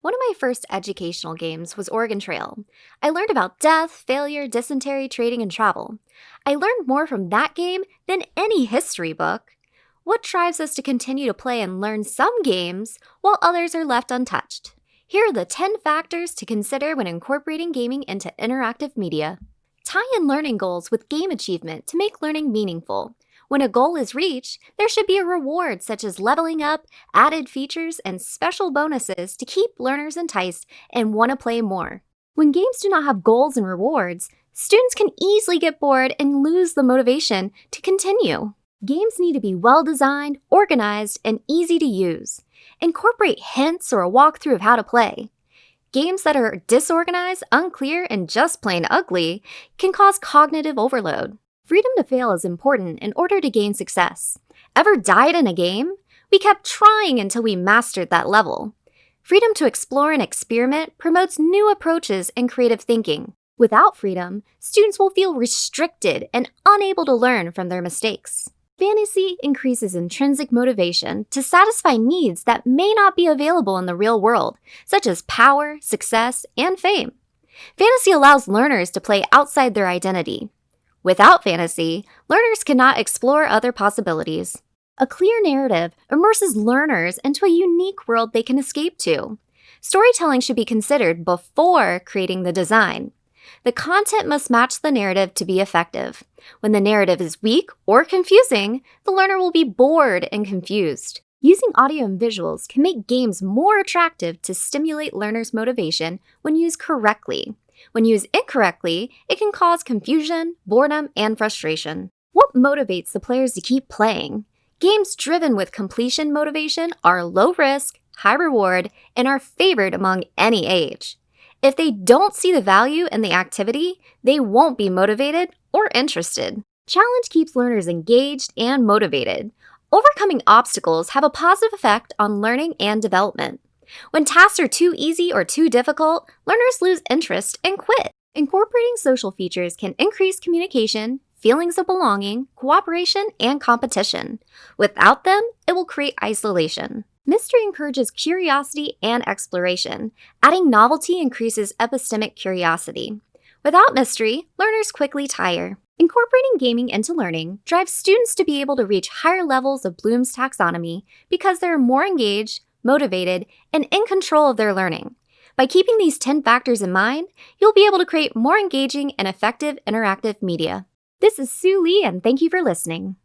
One of my first educational games was Oregon Trail. I learned about death, failure, dysentery, trading, and travel. I learned more from that game than any history book. What drives us to continue to play and learn some games while others are left untouched? Here are the 10 factors to consider when incorporating gaming into interactive media. Tie in learning goals with game achievement to make learning meaningful. When a goal is reached, there should be a reward such as leveling up, added features, and special bonuses to keep learners enticed and want to play more. When games do not have goals and rewards, students can easily get bored and lose the motivation to continue. Games need to be well designed, organized, and easy to use. Incorporate hints or a walkthrough of how to play. Games that are disorganized, unclear, and just plain ugly can cause cognitive overload. Freedom to fail is important in order to gain success. Ever died in a game? We kept trying until we mastered that level. Freedom to explore and experiment promotes new approaches and creative thinking. Without freedom, students will feel restricted and unable to learn from their mistakes. Fantasy increases intrinsic motivation to satisfy needs that may not be available in the real world, such as power, success, and fame. Fantasy allows learners to play outside their identity. Without fantasy, learners cannot explore other possibilities. A clear narrative immerses learners into a unique world they can escape to. Storytelling should be considered before creating the design. The content must match the narrative to be effective. When the narrative is weak or confusing, the learner will be bored and confused. Using audio and visuals can make games more attractive to stimulate learners' motivation when used correctly. When used incorrectly, it can cause confusion, boredom, and frustration. What motivates the players to keep playing? Games driven with completion motivation are low risk, high reward, and are favored among any age. If they don't see the value in the activity, they won't be motivated or interested. Challenge keeps learners engaged and motivated. Overcoming obstacles have a positive effect on learning and development. When tasks are too easy or too difficult, learners lose interest and quit. Incorporating social features can increase communication, feelings of belonging, cooperation, and competition. Without them, it will create isolation. Mystery encourages curiosity and exploration. Adding novelty increases epistemic curiosity. Without mystery, learners quickly tire. Incorporating gaming into learning drives students to be able to reach higher levels of Bloom's taxonomy because they're more engaged, motivated, and in control of their learning. By keeping these 10 factors in mind, you'll be able to create more engaging and effective interactive media. This is Sue Lee, and thank you for listening.